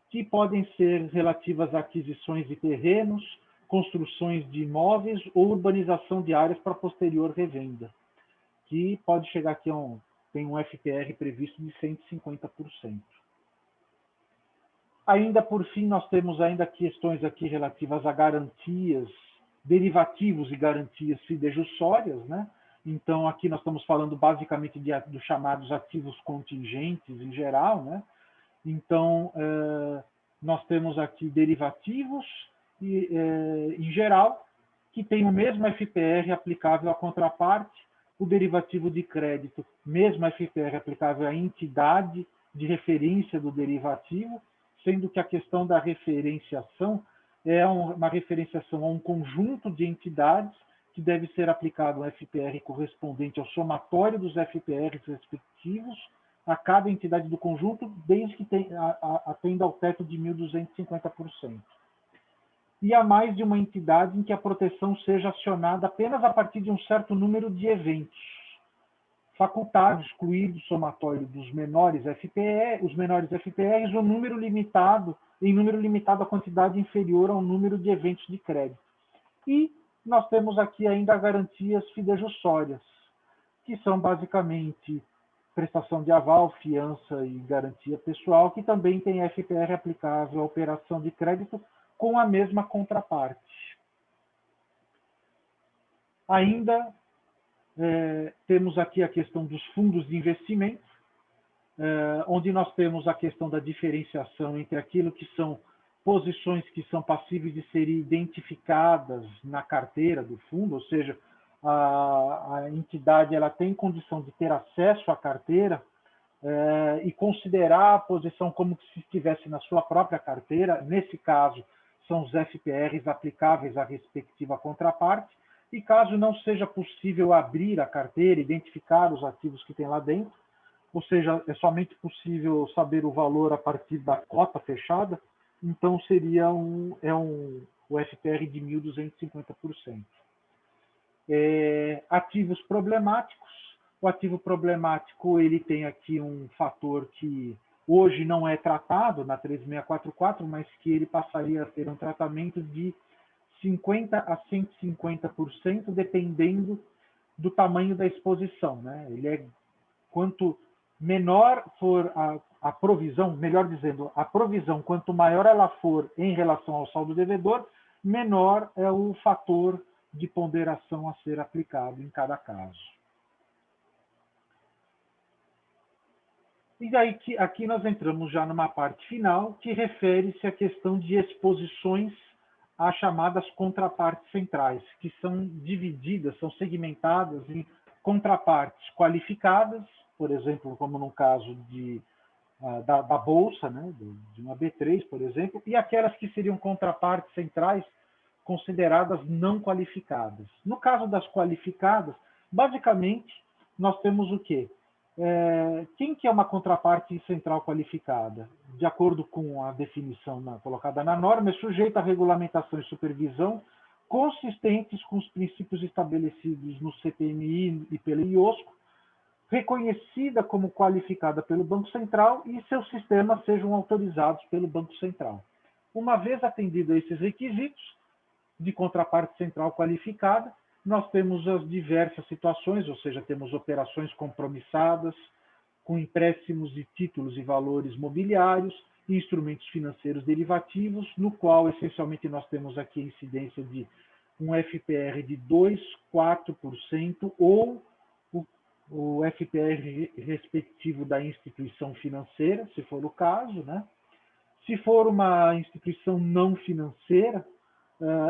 que podem ser relativas a aquisições de terrenos, construções de imóveis ou urbanização de áreas para posterior revenda, que pode chegar aqui tem um FPR previsto de 150%. Ainda por fim, nós temos ainda questões aqui relativas a garantias, derivativos e garantias fidejussórias, né? Então, aqui nós estamos falando basicamente dos chamados ativos contingentes em geral, né? Então, nós temos aqui derivativos, em geral, que tem o mesmo FPR aplicável à contraparte, o derivativo de crédito, mesmo FPR aplicável à entidade de referência do derivativo, sendo que a questão da referenciação é uma referenciação a um conjunto de entidades que deve ser aplicado um FPR correspondente ao somatório dos FPRs respectivos a cada entidade do conjunto, desde que atenda ao teto de 1.250%. E há mais de uma entidade em que a proteção seja acionada apenas a partir de um certo número de eventos, facultado excluir do somatório dos menores FPR, os menores FPRs, em número limitado a quantidade inferior ao número de eventos de crédito. E nós temos aqui ainda garantias fidejussórias, que são basicamente prestação de aval, fiança e garantia pessoal, que também tem FPR aplicável à operação de crédito com a mesma contraparte. Ainda temos aqui a questão dos fundos de investimento, onde nós temos a questão da diferenciação entre aquilo que são posições que são passíveis de serem identificadas na carteira do fundo, ou seja, a entidade ela tem condição de ter acesso à carteira e considerar a posição como se estivesse na sua própria carteira. Nesse caso, são os FPRs aplicáveis à respectiva contraparte, e caso não seja possível abrir a carteira, identificar os ativos que tem lá dentro, ou seja, é somente possível saber o valor a partir da cota fechada, então seria o FPR de 1.250%. Ativos problemáticos. O ativo problemático ele tem aqui um fator que hoje não é tratado na 3644, mas que ele passaria a ter um tratamento de 50% a 150%, dependendo do tamanho da exposição, né? Quanto menor for a provisão, melhor dizendo, a provisão, quanto maior ela for em relação ao saldo devedor, menor é o fator de ponderação a ser aplicado em cada caso. E daí que aqui nós entramos já numa parte final, que refere-se à questão de exposições às chamadas contrapartes centrais, que são divididas, são segmentadas em contrapartes qualificadas, por exemplo, como no caso da Bolsa, né, de uma B3, por exemplo, e aquelas que seriam contrapartes centrais consideradas não qualificadas. No caso das qualificadas, basicamente, nós temos o quê? Quem que é uma contraparte central qualificada? De acordo com a definição colocada na norma, é sujeita a regulamentação e supervisão consistentes com os princípios estabelecidos no CPMI e pelo IOSCO, reconhecida como qualificada pelo Banco Central e seus sistemas sejam autorizados pelo Banco Central. Uma vez atendido a esses requisitos de contraparte central qualificada, nós temos as diversas situações, ou seja, temos operações compromissadas, com empréstimos de títulos e valores mobiliários, e instrumentos financeiros derivativos, no qual, essencialmente, nós temos aqui a incidência de um FPR de 2%, 4%, ou o FPR respectivo da instituição financeira, se for o caso, né? Se for uma instituição não financeira,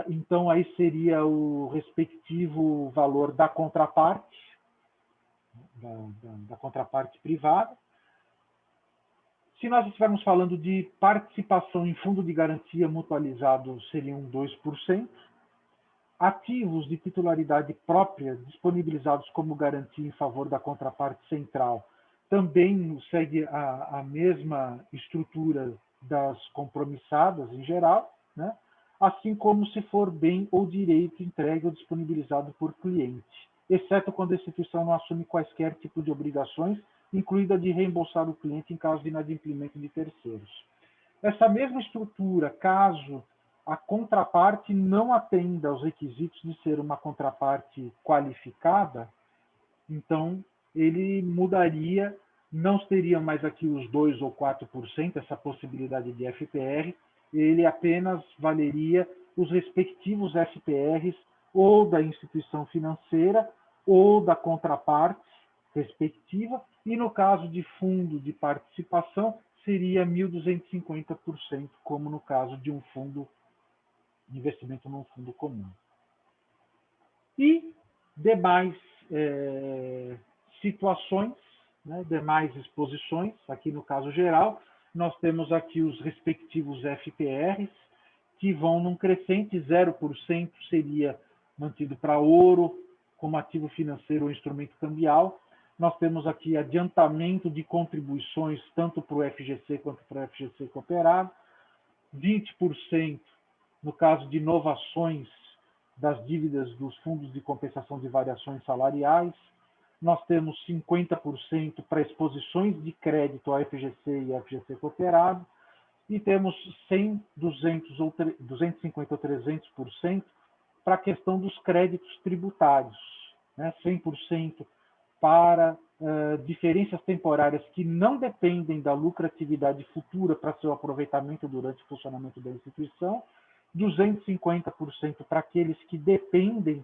então aí seria o respectivo valor da contraparte, da contraparte privada. Se nós estivermos falando de participação em fundo de garantia mutualizado, seriam 2%. Ativos de titularidade própria disponibilizados como garantia em favor da contraparte central também segue a mesma estrutura das compromissadas em geral, né? Assim como se for bem ou direito entregue ou disponibilizado por cliente, exceto quando a instituição não assume quaisquer tipo de obrigações, incluída de reembolsar o cliente em caso de inadimplimento de terceiros. Essa mesma estrutura, caso a contraparte não atenda aos requisitos de ser uma contraparte qualificada, então ele mudaria, não teria mais aqui os 2 ou 4%, essa possibilidade de FPR, ele apenas valeria os respectivos FPRs ou da instituição financeira ou da contraparte respectiva, e no caso de fundo de participação, seria 1.250%, como no caso de um fundo de investimento num fundo comum. E demais situações, né, demais exposições, aqui no caso geral, nós temos aqui os respectivos FPRs, que vão num crescente, 0% seria mantido para ouro, como ativo financeiro ou instrumento cambial. Nós temos aqui adiantamento de contribuições, tanto para o FGC quanto para o FGC cooperado, 20% no caso de inovações das dívidas dos fundos de compensação de variações salariais. Nós temos 50% para exposições de crédito ao FGC e FGC cooperado, e temos 100, 250 ou 300% para a questão dos créditos tributários, né? 100% para diferenças temporárias que não dependem da lucratividade futura para seu aproveitamento durante o funcionamento da instituição, 250% para aqueles que dependem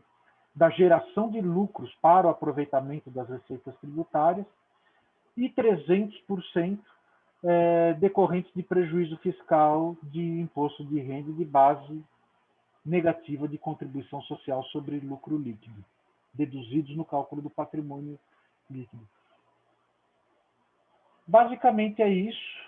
da geração de lucros para o aproveitamento das receitas tributárias e 300% decorrentes de prejuízo fiscal de imposto de renda e de base negativa de contribuição social sobre lucro líquido, deduzidos no cálculo do patrimônio líquido. Basicamente é isso.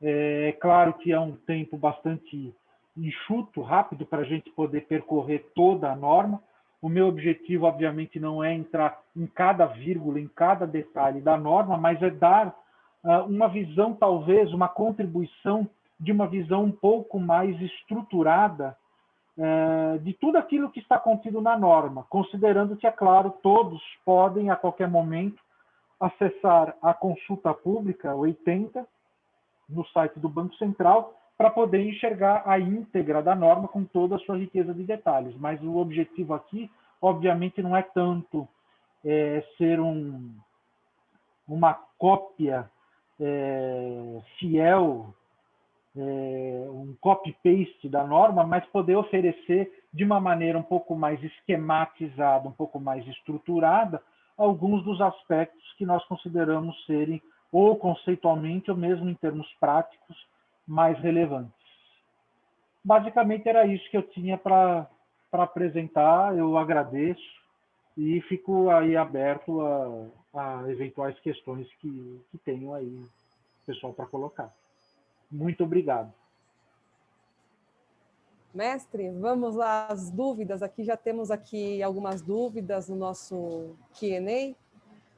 É claro que é um tempo bastante enxuto, rápido, para a gente poder percorrer toda a norma. O meu objetivo, obviamente, não é entrar em cada vírgula, em cada detalhe da norma, mas é dar uma visão, talvez, uma contribuição de uma visão um pouco mais estruturada de tudo aquilo que está contido na norma, considerando que, é claro, todos podem, a qualquer momento, acessar a consulta pública 80 no site do Banco Central para poder enxergar a íntegra da norma com toda a sua riqueza de detalhes. Mas o objetivo aqui, obviamente, não é tanto ser uma cópia fiel, um copy-paste da norma, mas poder oferecer de uma maneira um pouco mais esquematizada, um pouco mais estruturada, alguns dos aspectos que nós consideramos serem, ou conceitualmente, ou mesmo em termos práticos, mais relevantes. Basicamente era isso que eu tinha para apresentar. Eu agradeço e fico aí aberto a eventuais questões que tenham aí, pessoal, para colocar. Muito obrigado. Mestre, vamos lá às dúvidas. Aqui já temos aqui algumas dúvidas no nosso Q&A.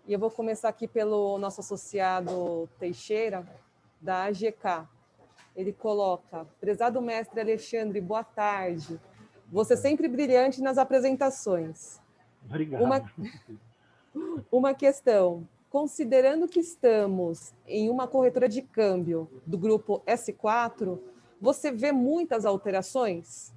E eu vou começar aqui pelo nosso associado Teixeira, da AGK. Ele coloca: prezado mestre Alexandre, boa tarde. Você sempre brilhante nas apresentações. Obrigado. Uma questão. Considerando que estamos em uma corretora de câmbio do grupo S4, você vê muitas alterações?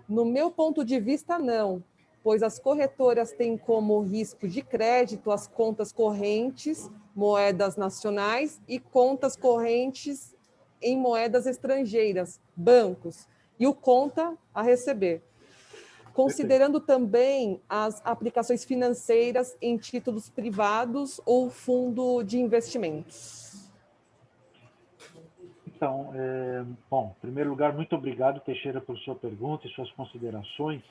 No meu ponto de vista, não, pois as corretoras têm como risco de crédito as contas correntes, moedas nacionais, e contas correntes em moedas estrangeiras, bancos, e o conta a receber. Considerando também as aplicações financeiras em títulos privados ou fundo de investimentos. Então, bom, em primeiro lugar, muito obrigado, Teixeira, por sua pergunta e suas considerações.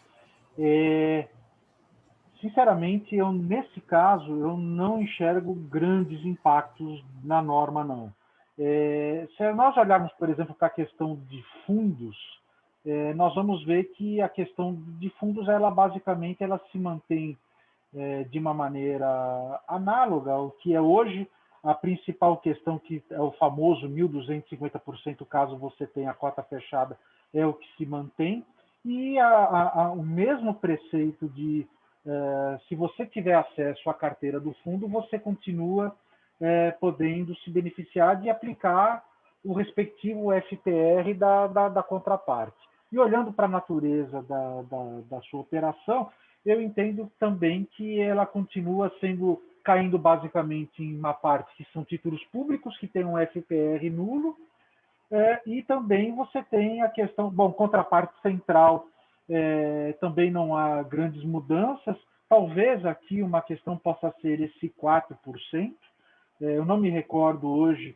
Sinceramente, nesse caso, eu não enxergo grandes impactos na norma, não. Se nós olharmos, por exemplo, para a questão de fundos, nós vamos ver que a questão de fundos, basicamente, ela se mantém de uma maneira análoga ao que é hoje. A principal questão, que é o famoso 1.250%, caso você tenha a cota fechada, é o que se mantém. E o mesmo preceito de, se você tiver acesso à carteira do fundo, você continua podendo se beneficiar de aplicar o respectivo FPR da contraparte. E olhando para a natureza da sua operação, eu entendo também que ela continua caindo basicamente em uma parte que são títulos públicos, que tem um FPR nulo, e também você tem a questão, bom, contraparte central, também não há grandes mudanças, talvez aqui uma questão possa ser esse 4%, eu não me recordo hoje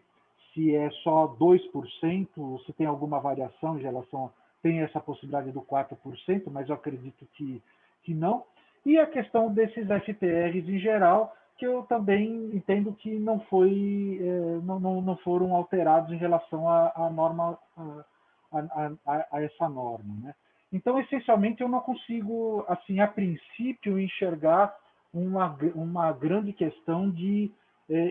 se é só 2%, ou se tem alguma variação em relação, tem essa possibilidade do 4%, mas eu acredito que não. E a questão desses FPRs em geral, que eu também entendo que não foram alterados em relação à norma, a essa norma, né? Então, essencialmente, eu não consigo, assim, a princípio, enxergar uma grande questão de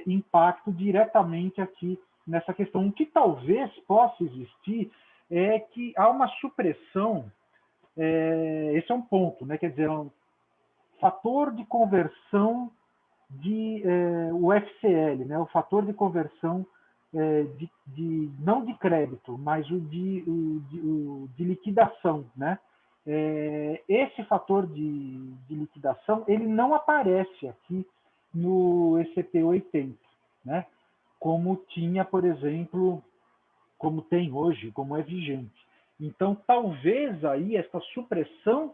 impacto diretamente aqui nessa questão. O que talvez possa existir é que há uma supressão, esse é um ponto, né? Quer dizer, um fator de conversão o FCL, né? O fator de conversão não de crédito, mas o de liquidação, né? Esse fator de liquidação ele não aparece aqui no ECP 80, né? Como tinha, por exemplo, como tem hoje, como é vigente. Então, talvez aí essa supressão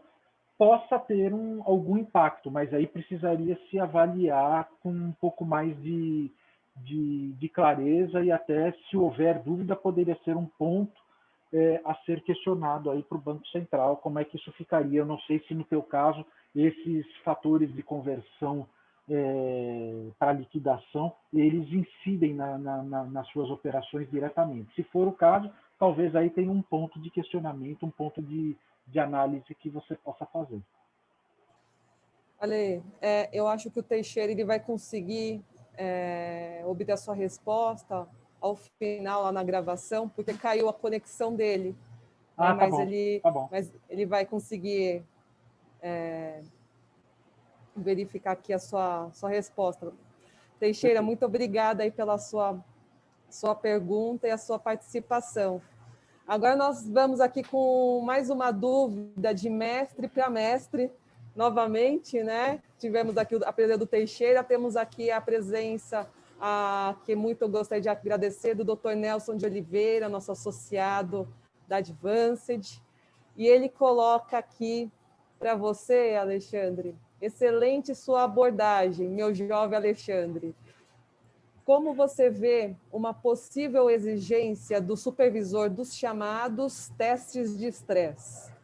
possa ter algum impacto, mas aí precisaria se avaliar com um pouco mais de clareza e até, se houver dúvida, poderia ser um ponto a ser questionado aí para o Banco Central, como é que isso ficaria. Eu não sei se no teu caso esses fatores de conversão para liquidação, eles incidem nas suas operações diretamente. Se for o caso, talvez aí tenha um ponto de questionamento, um ponto de análise que você possa fazer. Ale, eu acho que o Teixeira ele vai conseguir obter a sua resposta ao final, lá na gravação, porque caiu a conexão dele. Ah, mas, tá bom. Mas ele vai conseguir verificar aqui a sua resposta. Teixeira, muito obrigada aí pela sua pergunta e a sua participação. Agora nós vamos aqui com mais uma dúvida de mestre para mestre, novamente, né? Tivemos aqui a presença do Teixeira, temos aqui a presença, que muito eu gostaria de agradecer, do Dr. Nelson de Oliveira, nosso associado da Advanced, e ele coloca aqui para você, Alexandre, excelente sua abordagem, meu jovem Alexandre. Como você vê uma possível exigência do supervisor dos chamados testes de estresse?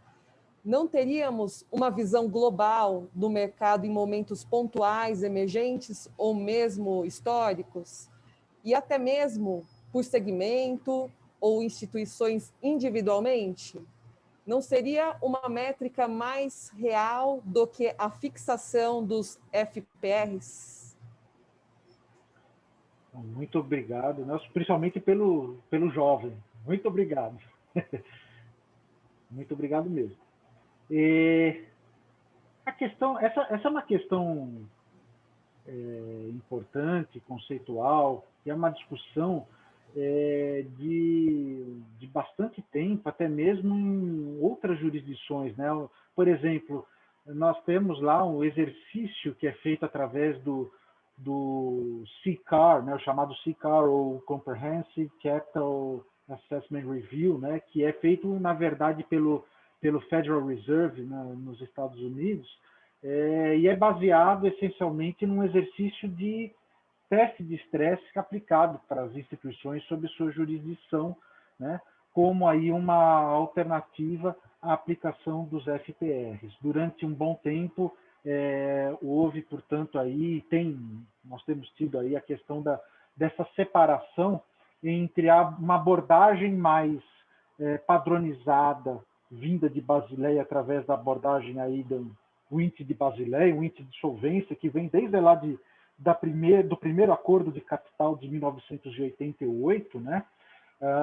Não teríamos uma visão global do mercado em momentos pontuais, emergentes ou mesmo históricos? E até mesmo por segmento ou instituições individualmente? Não seria uma métrica mais real do que a fixação dos FPRs? Muito obrigado, Nelson, principalmente pelo jovem. Muito obrigado. Muito obrigado mesmo. A questão, essa é uma questão importante, conceitual, que é uma discussão de bastante tempo, até mesmo em outras jurisdições, né? Por exemplo, nós temos lá um exercício que é feito através do CCAR, né, o chamado CCAR, ou Comprehensive Capital Assessment Review, né, que é feito, na verdade, pelo Federal Reserve, né, nos Estados Unidos, e é baseado essencialmente num exercício de teste de estresse aplicado para as instituições sob sua jurisdição, né, como aí uma alternativa à aplicação dos FPRs. Durante um bom tempo, houve, portanto, aí nós temos tido aí a questão dessa separação entre uma abordagem mais padronizada, vinda de Basileia, através da abordagem aí do índice de Basileia, o índice de solvência, que vem desde lá do primeiro acordo de capital de 1988, né,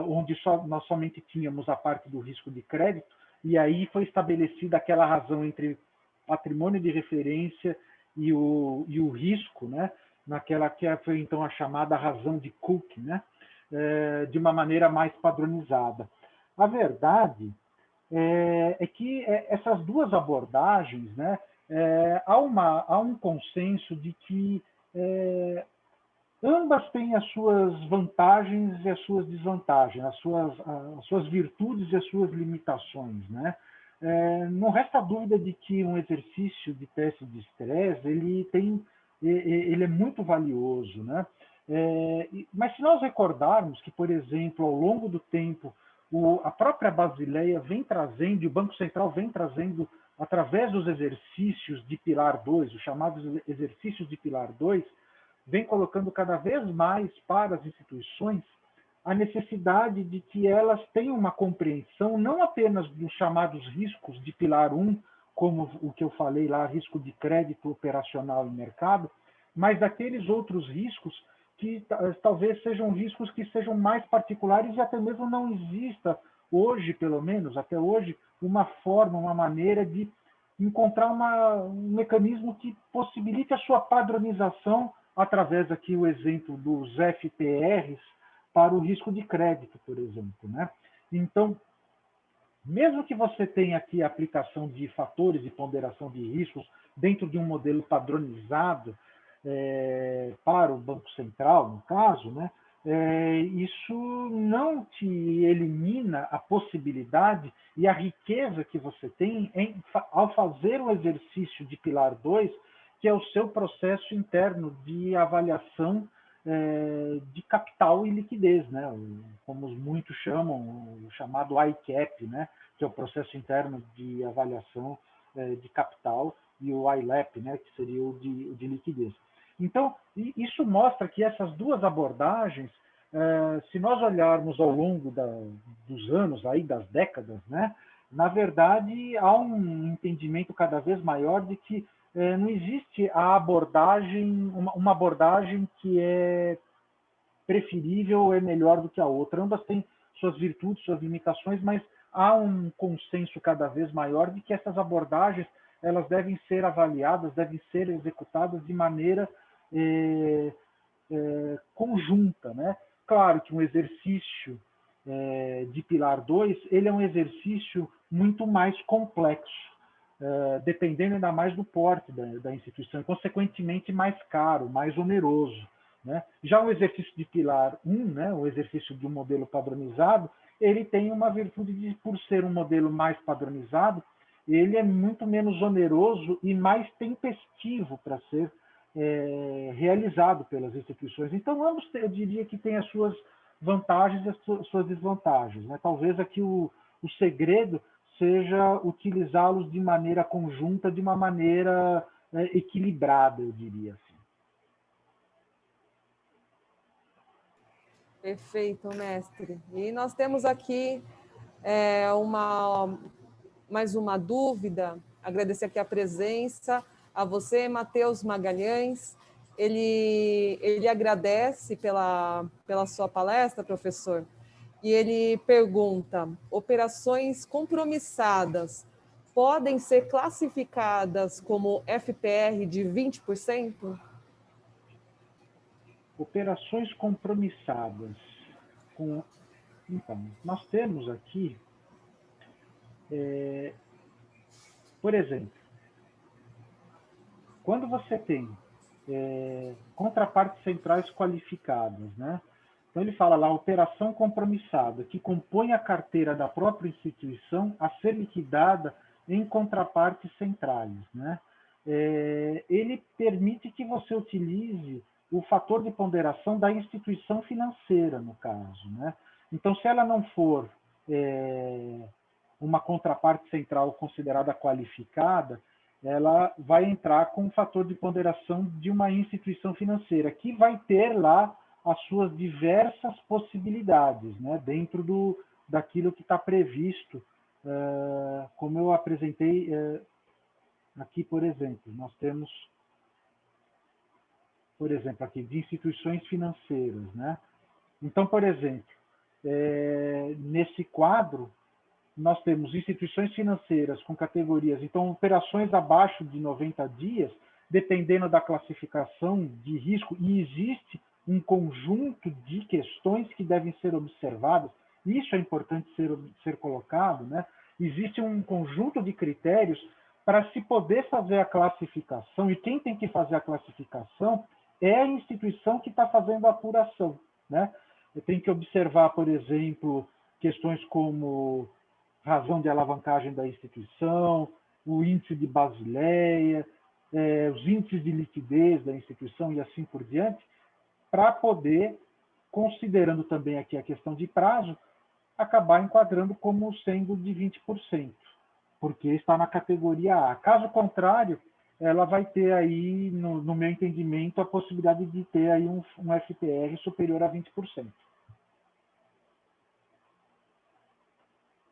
onde nós somente tínhamos a parte do risco de crédito, e aí foi estabelecida aquela razão entre patrimônio de referência e o risco, né, naquela que foi então a chamada razão de Cook, né, de uma maneira mais padronizada. A verdade é que essas duas abordagens, né, há um consenso de que ambas têm as suas vantagens e as suas desvantagens, as suas virtudes e as suas limitações, né? Não resta dúvida de que um exercício de teste de estresse ele é muito valioso, né? Mas se nós recordarmos que, por exemplo, ao longo do tempo, a própria Basileia vem trazendo, e o Banco Central vem trazendo, através dos exercícios de Pilar 2, os chamados exercícios de Pilar 2, vem colocando cada vez mais para as instituições a necessidade de que elas tenham uma compreensão não apenas dos chamados riscos de Pilar 1, como o que eu falei lá, risco de crédito operacional em mercado, mas daqueles outros riscos que talvez sejam riscos que sejam mais particulares e até mesmo não exista hoje, pelo menos, até hoje, uma forma, uma maneira de encontrar um mecanismo que possibilite a sua padronização através aqui o exemplo dos FPRs para o risco de crédito, por exemplo, né? Então, mesmo que você tenha aqui a aplicação de fatores de ponderação de riscos dentro de um modelo padronizado para o Banco Central, no caso, né, isso não te elimina a possibilidade e a riqueza que você tem ao fazer o exercício de Pilar 2, que é o seu processo interno de avaliação de capital e liquidez, né? Como muitos chamam, o chamado ICAP, né? Que é o processo interno de avaliação de capital, e o ILAP, né? Que seria o de liquidez. Então, isso mostra que essas duas abordagens, se nós olharmos ao longo dos anos, aí, das décadas, né? Na verdade, há um entendimento cada vez maior de que não existe a abordagem, uma abordagem que é preferível ou é melhor do que a outra. Ambas têm suas virtudes, suas limitações, mas há um consenso cada vez maior de que essas abordagens elas devem ser avaliadas, devem ser executadas de maneira conjunta, né? Claro que um exercício de Pilar 2, ele é um exercício muito mais complexo, dependendo ainda mais do porte da instituição, e, consequentemente, mais caro, mais oneroso, né? Já o exercício de Pilar 1, né, o exercício de um modelo padronizado, ele tem uma virtude de, por ser um modelo mais padronizado, ele é muito menos oneroso e mais tempestivo para ser realizado pelas instituições. Então, ambos, eu diria que têm as suas vantagens e as suas desvantagens, né? Talvez aqui o segredo seja utilizá-los de maneira conjunta, de uma maneira equilibrada, eu diria assim. Perfeito, mestre. E nós temos aqui mais uma dúvida. Agradecer aqui a presença a você, Matheus Magalhães. Ele agradece pela sua palestra, professor, e ele pergunta: operações compromissadas podem ser classificadas como FPR de 20%? Operações compromissadas. Então, nós temos aqui, por exemplo, quando você tem contrapartes centrais qualificadas, né? Então ele fala lá, operação compromissada, que compõe a carteira da própria instituição a ser liquidada em contrapartes centrais, né? Ele permite que você utilize o fator de ponderação da instituição financeira, no caso, né? Então, se ela não for uma contraparte central considerada qualificada, ela vai entrar com o fator de ponderação de uma instituição financeira, que vai ter lá as suas diversas possibilidades, né, dentro daquilo que está previsto, como eu apresentei aqui, por exemplo. Nós temos, por exemplo, aqui, de instituições financeiras, né? Então, por exemplo, nesse quadro, nós temos instituições financeiras com categorias, então, operações abaixo de 90 dias, dependendo da classificação de risco, e existe um conjunto de questões que devem ser observadas, isso é importante ser colocado, né? existe um conjunto de critérios para se poder fazer a classificação, e quem tem que fazer a classificação é a instituição que está fazendo a apuração, né? Tem que observar, por exemplo, questões como razão de alavancagem da instituição, o índice de Basileia, os índices de liquidez da instituição e assim por diante, para poder, considerando também aqui a questão de prazo, acabar enquadrando como sendo de 20%, porque está na categoria A. Caso contrário, ela vai ter aí, no meu entendimento, a possibilidade de ter aí um FPR superior a 20%.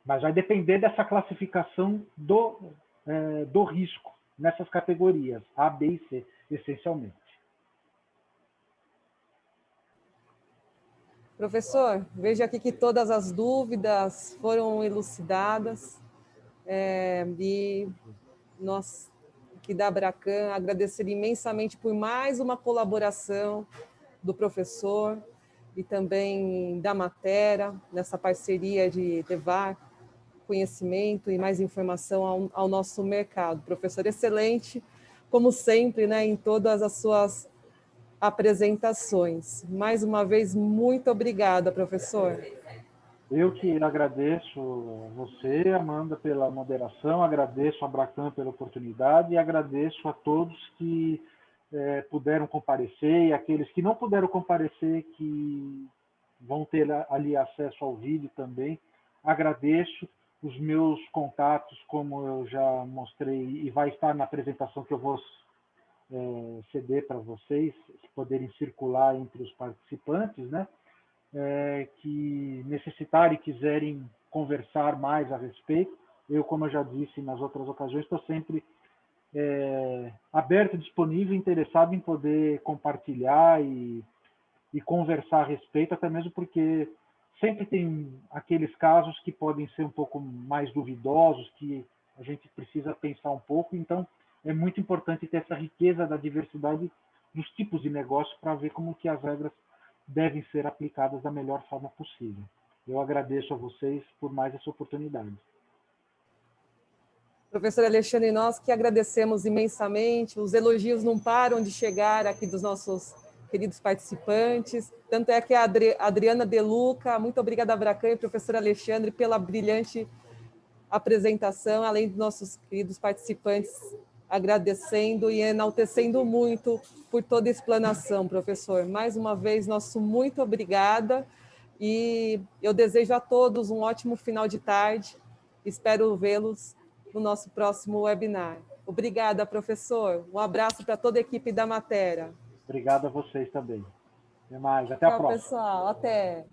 Mas vai depender dessa classificação do risco nessas categorias, A, B e C, essencialmente. Professor, vejo aqui que todas as dúvidas foram elucidadas, e nós, aqui da Abracan, agradecer imensamente por mais uma colaboração do professor e também da Matera, nessa parceria de levar conhecimento e mais informação ao nosso mercado. Professor, excelente, como sempre, né, em todas as suas apresentações. Mais uma vez, muito obrigada, professor. Eu que agradeço você, Amanda, pela moderação, agradeço a Abracan pela oportunidade e agradeço a todos que puderam comparecer e aqueles que não puderam comparecer, que vão ter ali acesso ao vídeo também. Agradeço os meus contatos, como eu já mostrei, e vai estar na apresentação que eu vou ceder para vocês, poderem circular entre os participantes, né? Que necessitarem e quiserem conversar mais a respeito. Eu, como eu já disse nas outras ocasiões, estou sempre aberto, disponível, interessado em poder compartilhar e conversar a respeito, até mesmo porque sempre tem aqueles casos que podem ser um pouco mais duvidosos, que a gente precisa pensar um pouco, então é muito importante ter essa riqueza da diversidade dos tipos de negócio para ver como que as regras devem ser aplicadas da melhor forma possível. Eu agradeço a vocês por mais essa oportunidade. Professor Alexandre, nós que agradecemos imensamente, os elogios não param de chegar aqui dos nossos queridos participantes, tanto é que a Adriana De Luca, muito obrigada, Abracan, e professor Alexandre, pela brilhante apresentação, além dos nossos queridos participantes, agradecendo e enaltecendo muito por toda a explanação, professor. Mais uma vez, nosso muito obrigada, e eu desejo a todos um ótimo final de tarde, espero vê-los no nosso próximo webinar. Obrigada, professor. Um abraço para toda a equipe da Matera. Obrigado a vocês também. Até mais. Até a Tchau, próxima. pessoal. Até.